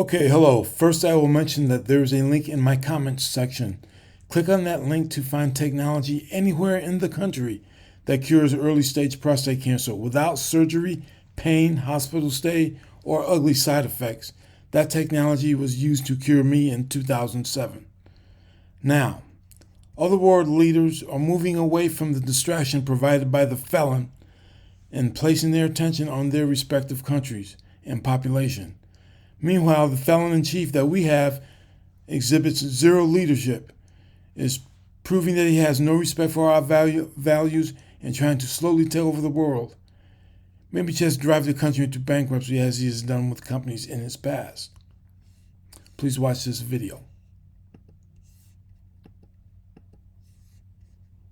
Okay, hello. First, I will mention that there is a link in my comments section. Click on that link to find technology anywhere in the country that cures early stage prostate cancer without surgery, pain, hospital stay, or ugly side effects. That technology was used to cure me in 2007. Now, other world leaders are moving away from the distraction provided by the Felon and placing their attention on their respective countries and population. Meanwhile, the Felon in chief that we have exhibits zero leadership, is proving that he has no respect for our values and trying to slowly take over the world. Maybe just drive the country into bankruptcy as he has done with companies in his past. Please watch this video.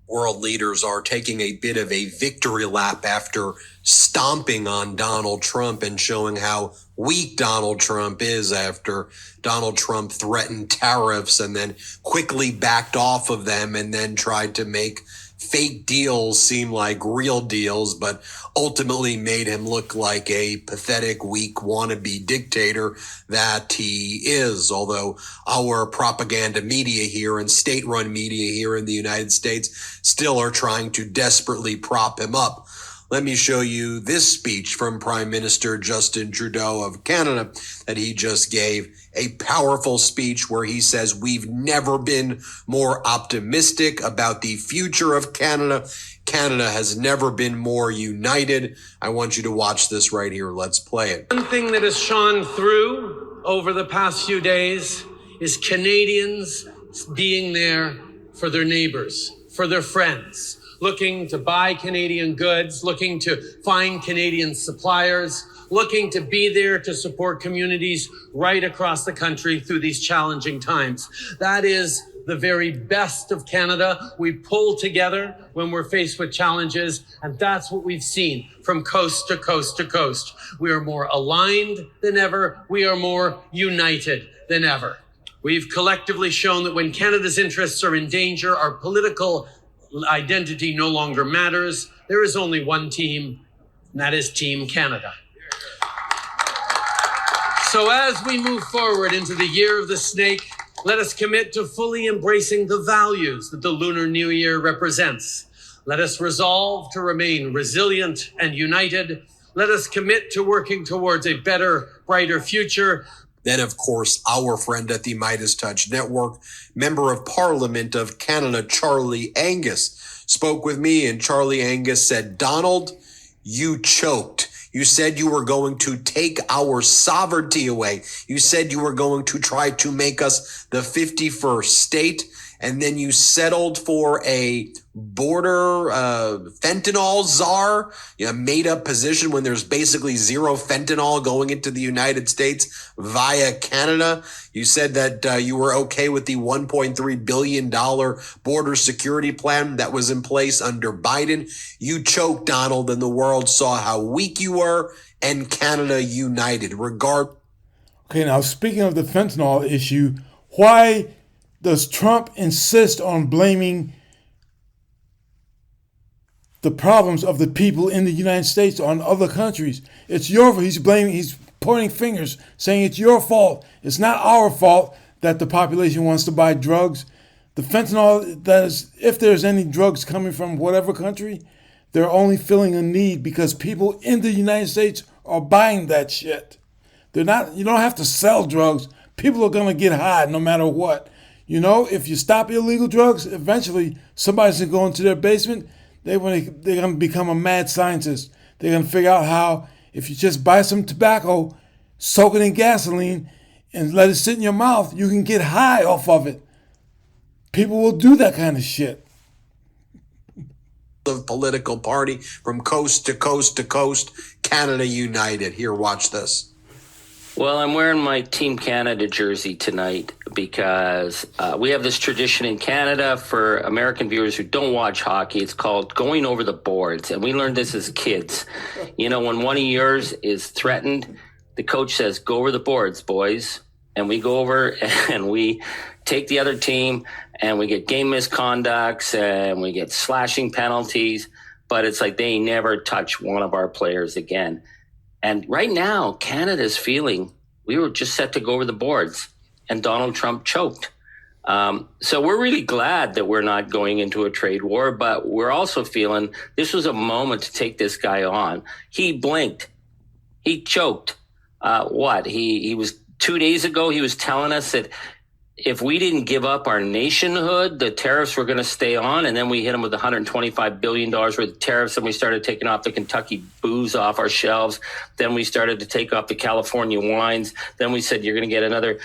World leaders are taking a bit of a victory lap after stomping on Donald Trump and showing how weak Donald Trump is after Donald Trump threatened tariffs and then quickly backed off of them and then tried to make fake deals seem like real deals, but ultimately made him look like a pathetic, weak wannabe dictator that he is. Although our propaganda media here and state-run media here in the United States still are trying to desperately prop him up. Let me show you this speech from Prime Minister Justin Trudeau of Canada that he just gave. A powerful speech where he says we've never been more optimistic about the future of Canada. Canada has never been more united. I want you to watch this right here. Let's play it. One thing that has shone through over the past few days is Canadians being there for their neighbors, for their friends, looking to buy Canadian goods, looking to find Canadian suppliers, looking to be there to support communities right across the country through these challenging times. That is the very best of Canada. We pull together when we're faced with challenges, and that's what we've seen from coast to coast to coast. We are more aligned than ever. We are more united than ever. We've collectively shown that when Canada's interests are in danger, our political identity no longer matters. There is only one team, and that is Team Canada. So as we move forward into the year of the snake, let us commit to fully embracing the values that the Lunar New Year represents. Let us resolve to remain resilient and united. Let us commit to working towards a better, brighter future. Then, of course, our friend at the Midas Touch Network, Member of Parliament of Canada, Charlie Angus, spoke with me, and Charlie Angus said, Donald, you choked. You said you were going to take our sovereignty away. You said you were going to try to make us the 51st state, and then you settled for a border fentanyl czar, made up position when there's basically zero fentanyl going into the United States via Canada. You said that you were okay with the $1.3 billion border security plan that was in place under Biden. You choked, Donald, and the world saw how weak you were, and Canada united. Okay, now speaking of the fentanyl issue, why does Trump insist on blaming the problems of the people in the United States on other countries? He's pointing fingers, saying it's your fault. It's not our fault that the population wants to buy drugs. The fentanyl, that is, if there's any drugs coming from whatever country, they're only filling a need because people in the United States are buying that shit. You don't have to sell drugs. People are going to get high no matter what. If you stop illegal drugs, eventually somebody's going to go into their basement. They're going to become a mad scientist. They're going to figure out how, if you just buy some tobacco, soak it in gasoline, and let it sit in your mouth, you can get high off of it. People will do that kind of shit. The political party from coast to coast to coast, Canada united. Here, watch this. Well, I'm wearing my Team Canada jersey tonight because we have this tradition in Canada for American viewers who don't watch hockey. It's called going over the boards. And we learned this as kids. When one of yours is threatened, the coach says, go over the boards, boys. And we go over and we take the other team and we get game misconducts and we get slashing penalties. But it's like they never touch one of our players again. And right now, Canada's feeling we were just set to go over the boards, and Donald Trump choked. So we're really glad that we're not going into a trade war, but we're also feeling this was a moment to take this guy on. He blinked. He choked. He was 2 days ago, he was telling us that if we didn't give up our nationhood, the tariffs were going to stay on. And then we hit him with $125 billion worth of tariffs. And we started taking off the Kentucky booze off our shelves. Then we started to take off the California wines. Then we said, you're going to get another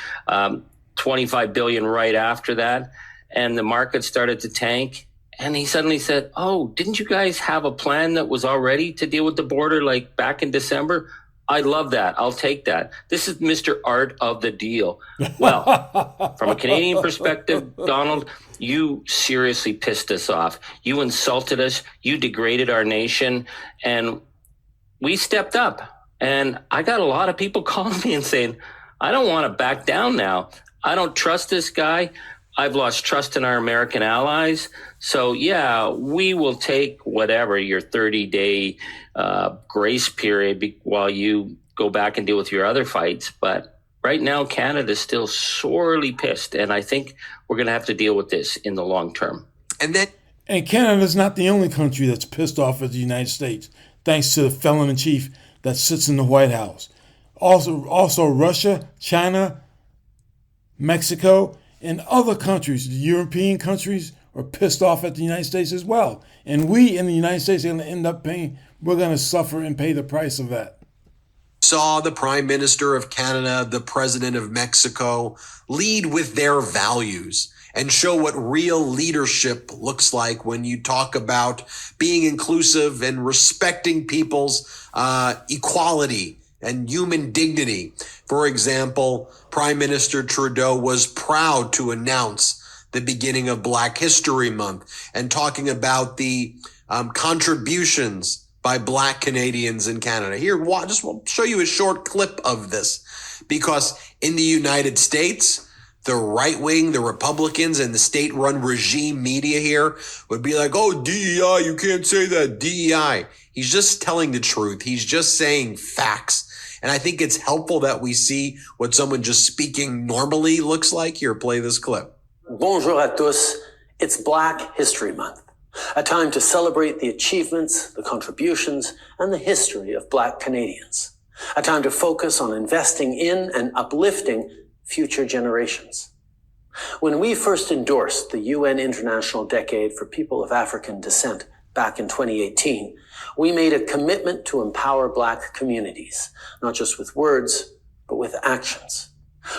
25 billion right after that. And the market started to tank. And he suddenly said, oh, didn't you guys have a plan that was all ready to deal with the border like back in December? I love that. I'll take that. This is Mr. Art of the deal. Well, from a Canadian perspective, Donald, you seriously pissed us off. You insulted us. You degraded our nation. And we stepped up. And I got a lot of people calling me and saying, I don't want to back down now. I don't trust this guy. I've lost trust in our American allies. So, yeah, we will take whatever, your 30-day grace period while you go back and deal with your other fights. But right now, Canada's still sorely pissed. And I think we're going to have to deal with this in the long term. And Canada's not the only country that's pissed off at the United States, thanks to the felon in chief that sits in the White House. Also Russia, China, Mexico, and other countries, the European countries, are pissed off at the United States as well. And we in the United States are going to end up paying, we're going to suffer and pay the price of that. Saw the Prime Minister of Canada, the President of Mexico, lead with their values and show what real leadership looks like when you talk about being inclusive and respecting people's equality and human dignity. For example, Prime Minister Trudeau was proud to announce the beginning of Black History Month and talking about the contributions by Black Canadians in Canada. Here, just will show you a short clip of this, because in the United States, the right wing, the Republicans, and the state-run regime media here would be like, oh, DEI, you can't say that, DEI. He's just telling the truth. He's just saying facts. And I think it's helpful that we see what someone just speaking normally looks like. Here, play this clip. Bonjour à tous. It's Black History Month, a time to celebrate the achievements, the contributions, and the history of Black Canadians. A time to focus on investing in and uplifting future generations. When we first endorsed the UN International Decade for People of African Descent back in 2018, we made a commitment to empower Black communities, not just with words, but with actions.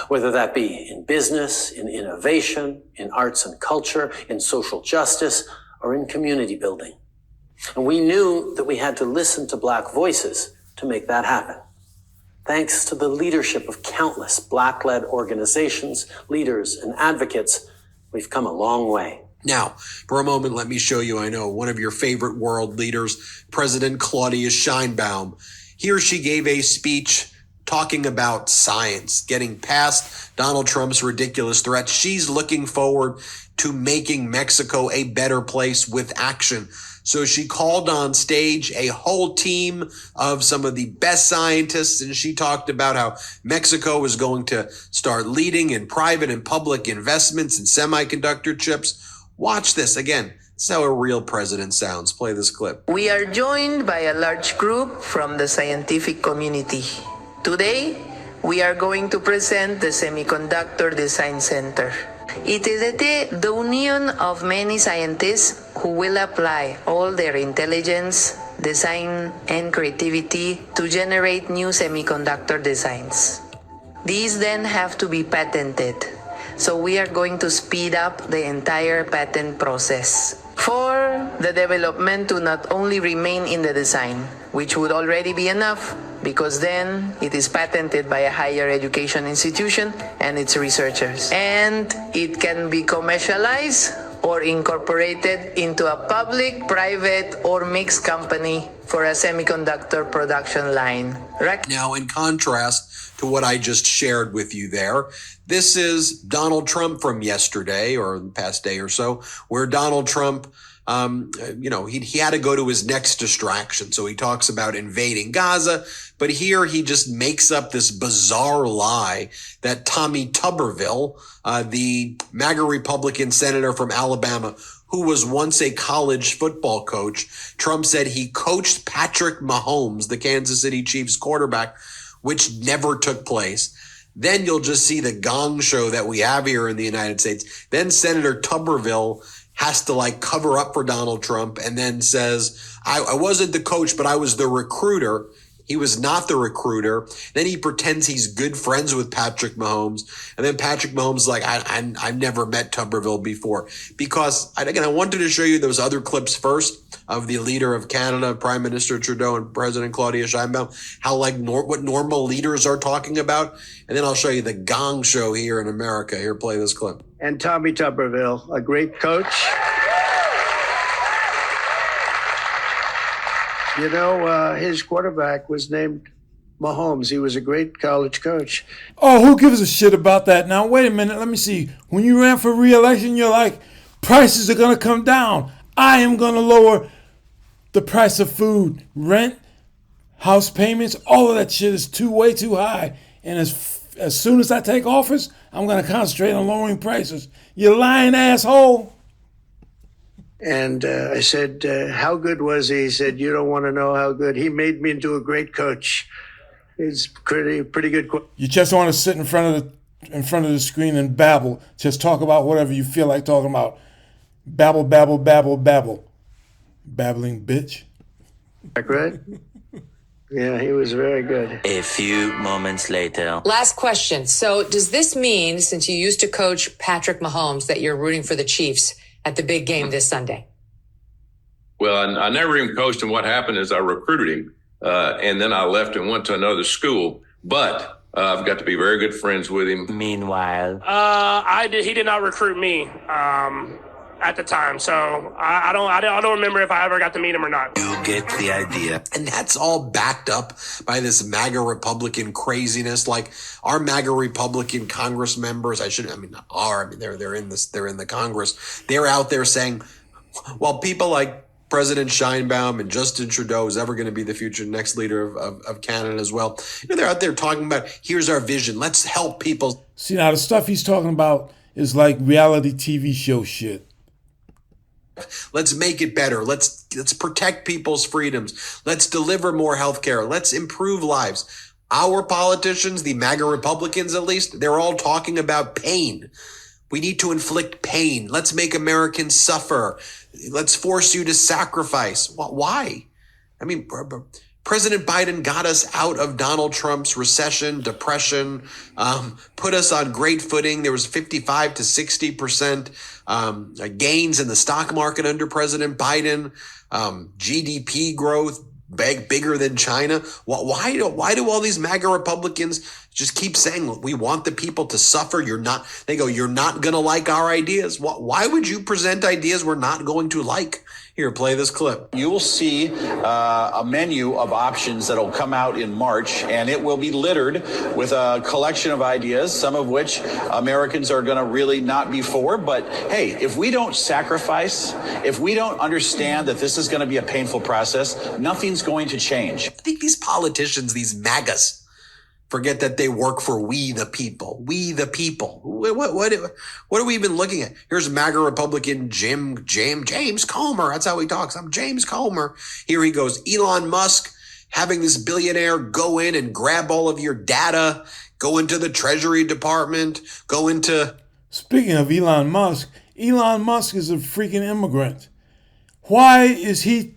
Whether that be in business, in innovation, in arts and culture, in social justice, or in community building. And we knew that we had to listen to Black voices to make that happen. Thanks to the leadership of countless Black-led organizations, leaders, and advocates, we've come a long way. Now, for a moment, let me show you, I know, one of your favorite world leaders, President Claudia Sheinbaum. Here she gave a speech talking about science, getting past Donald Trump's ridiculous threats. She's looking forward to making Mexico a better place with action. So she called on stage a whole team of some of the best scientists, and she talked about how Mexico is going to start leading in private and public investments in semiconductor chips. Watch this. Again, this is how a real president sounds. Play this clip. We are joined by a large group from the scientific community. Today, we are going to present the Semiconductor Design Center. It is the union of many scientists who will apply all their intelligence, design, and creativity to generate new semiconductor designs. These then have to be patented. So we are going to speed up the entire patent process for the development to not only remain in the design, which would already be enough, because then it is patented by a higher education institution and its researchers. And it can be commercialized or incorporated into a public, private, or mixed company for a semiconductor production line. Now, in contrast to what I just shared with you there, this is Donald Trump from yesterday or the past day or so, where Donald Trump he had to go to his next distraction. So he talks about invading Gaza, but here he just makes up this bizarre lie that Tommy Tuberville, the MAGA Republican senator from Alabama, who was once a college football coach, Trump said he coached Patrick Mahomes, the Kansas City Chiefs quarterback, which never took place. Then you'll just see the gong show that we have here in the United States. Then Senator Tuberville has to cover up for Donald Trump and then says, I wasn't the coach, but I was the recruiter. He was not the recruiter. Then he pretends he's good friends with Patrick Mahomes. And then Patrick Mahomes is like, I've never met Tuberville before. Because, again, I wanted to show you those other clips first of the leader of Canada, Prime Minister Trudeau and President Claudia Sheinbaum, how what normal leaders are talking about. And then I'll show you the gong show here in America. Here, play this clip. And Tommy Tuberville, a great coach. His quarterback was named Mahomes. He was a great college coach. Oh, who gives a shit about that? Now, wait a minute. Let me see. When you ran for re-election, you're like, prices are going to come down. I am going to lower the price of food, rent, house payments. All of that shit is way too high. And as soon as I take office, I'm going to concentrate on lowering prices. You lying asshole. And I said, how good was he? He said, you don't want to know how good. He made me into a great coach. He's pretty good. You just want to sit in front of the screen and babble. Just talk about whatever you feel like talking about. Babble, babble, babble, babble. Babbling bitch. Right? Yeah, he was very good. A few moments later. Last question. So does this mean, since you used to coach Patrick Mahomes, that you're rooting for the Chiefs at the big game this Sunday? Well, I never even coached him. What happened is I recruited him, and then I left and went to another school. But I've got to be very good friends with him. Meanwhile, He did not recruit me at the time, so I don't remember if I ever got to meet him or not. you get the idea. And that's all backed up by this MAGA Republican craziness. Like our MAGA Republican Congress members, they're in the Congress. They're out there saying, well, people like President Sheinbaum and Justin Trudeau is ever going to be the future next leader of Canada as well. They're out there talking about, here's our vision. Let's help people. See, now the stuff he's talking about is like reality TV show shit. Let's make it better. Let's protect people's freedoms. Let's deliver more health care. Let's improve lives. Our politicians, the MAGA Republicans at least, they're all talking about pain. We need to inflict pain. Let's make Americans suffer. Let's force you to sacrifice. Why? I mean, President Biden got us out of Donald Trump's recession, depression, put us on great footing. There was 55 to 60% gains in the stock market under President Biden, GDP growth bigger than China. Why do all these MAGA Republicans just keep saying we want the people to suffer? You're not going to like our ideas. Why would you present ideas we're not going to like? Here, play this clip. You will see a menu of options that will come out in March, and it will be littered with a collection of ideas, some of which Americans are going to really not be for. But hey, if we don't sacrifice, if we don't understand that this is going to be a painful process, nothing's going to change. I think these politicians, these MAGAs, forget that they work for we the people. We the people. What are we even looking at? Here's MAGA Republican James Comer. That's how he talks. I'm James Comer. Here he goes. Elon Musk having this billionaire go in and grab all of your data, go into the Treasury Department, go into... Speaking of Elon Musk is a freaking immigrant. Why does he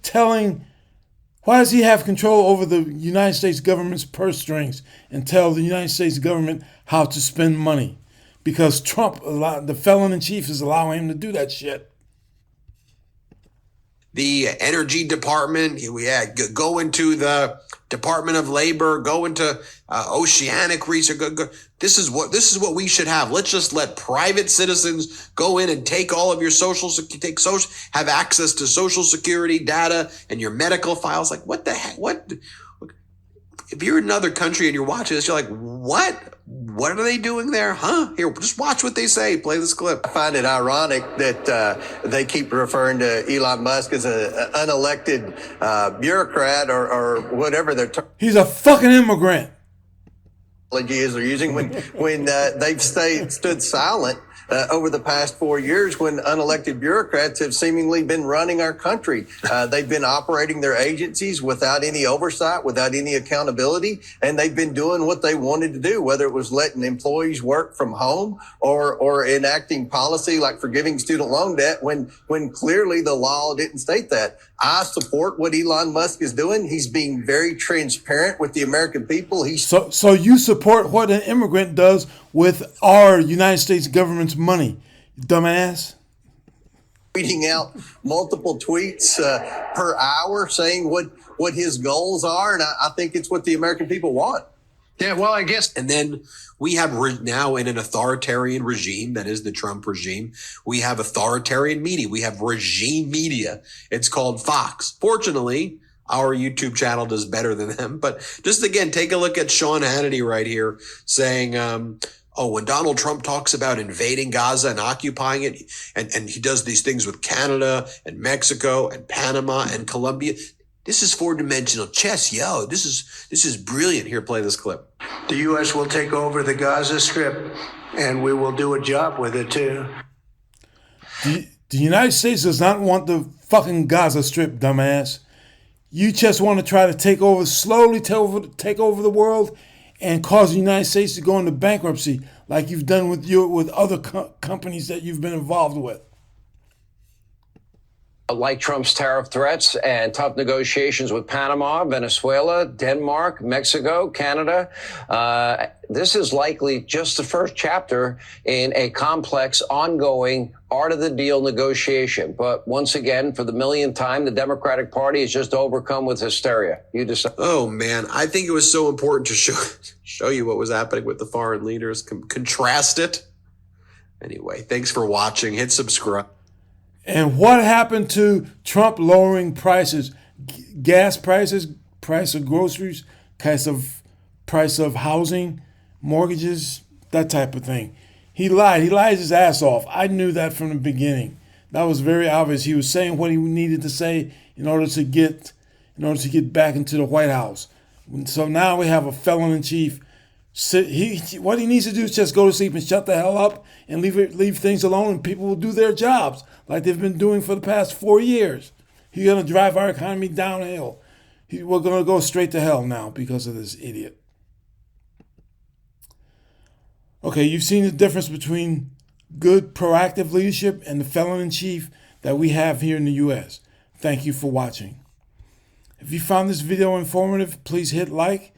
have control over the United States government's purse strings and tell the United States government how to spend money? Because Trump, the felon in chief, is allowing him to do that shit. The Energy Department, go into the Department of Labor, go into oceanic research. This is what we should have. Let's just let private citizens go in and take all of your have access to Social Security data and your medical files. Like, what the heck? if you're in another country and you're watching this, you're like, what? What are they doing there? Huh? Here, just watch what they say. Play this clip. I find it ironic that they keep referring to Elon Musk as an unelected bureaucrat or whatever their He's a fucking immigrant. Is they're using when they've stood silent over the past 4 years when unelected bureaucrats have seemingly been running our country. They've been operating their agencies without any oversight, without any accountability, and they've been doing what they wanted to do, whether it was letting employees work from home or enacting policy like forgiving student loan debt when clearly the law didn't state that. I support what Elon Musk is doing. He's being very transparent with the American people. So you support what an immigrant does with our United States government's money, dumbass? Tweeting out multiple tweets per hour saying what his goals are, and I think it's what the American people want. Yeah, well, I guess. And then we have now in an authoritarian regime, that is the Trump regime, we have authoritarian media. We have regime media. It's called Fox. Fortunately, our YouTube channel does better than them. But just again, take a look at Sean Hannity right here saying, when Donald Trump talks about invading Gaza and occupying it, and he does these things with Canada and Mexico and Panama and Colombia. This is four-dimensional chess, yo. This is brilliant. Here, play this clip. The U.S. will take over the Gaza Strip, and we will do a job with it, too. The United States does not want the fucking Gaza Strip, dumbass. You just want to try to slowly take over the world and cause the United States to go into bankruptcy like you've done with other companies that you've been involved with. Like Trump's tariff threats and tough negotiations with Panama, Venezuela, Denmark, Mexico, Canada. This is likely just the first chapter in a complex, ongoing art of the deal negotiation. But once again, for the millionth time, the Democratic Party is just overcome with hysteria. You decide. Oh, man. I think it was so important to show you what was happening with the foreign leaders. Contrast it. Anyway, thanks for watching. Hit subscribe. And what happened to Trump lowering prices, gas prices, price of groceries, price of housing, mortgages, that type of thing? He lied. He lied his ass off. I knew that from the beginning. That was very obvious. He was saying what he needed to say in order to get back into the White House. So now we have a felon in chief. What he needs to do is just go to sleep and shut the hell up and leave things alone, and people will do their jobs like they've been doing for the past 4 years. He's going to drive our economy downhill. We're going to go straight to hell now because of this idiot. Okay, you've seen the difference between good proactive leadership and the felon in chief that we have here in the U.S. Thank you for watching. If you found this video informative, please hit like.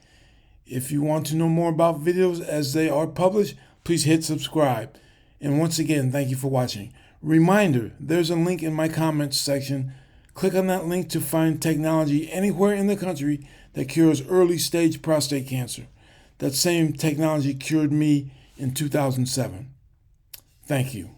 If you want to know more about videos as they are published, please hit subscribe. And once again, thank you for watching. Reminder, there's a link in my comments section. Click on that link to find technology anywhere in the country that cures early stage prostate cancer. That same technology cured me in 2007. Thank you.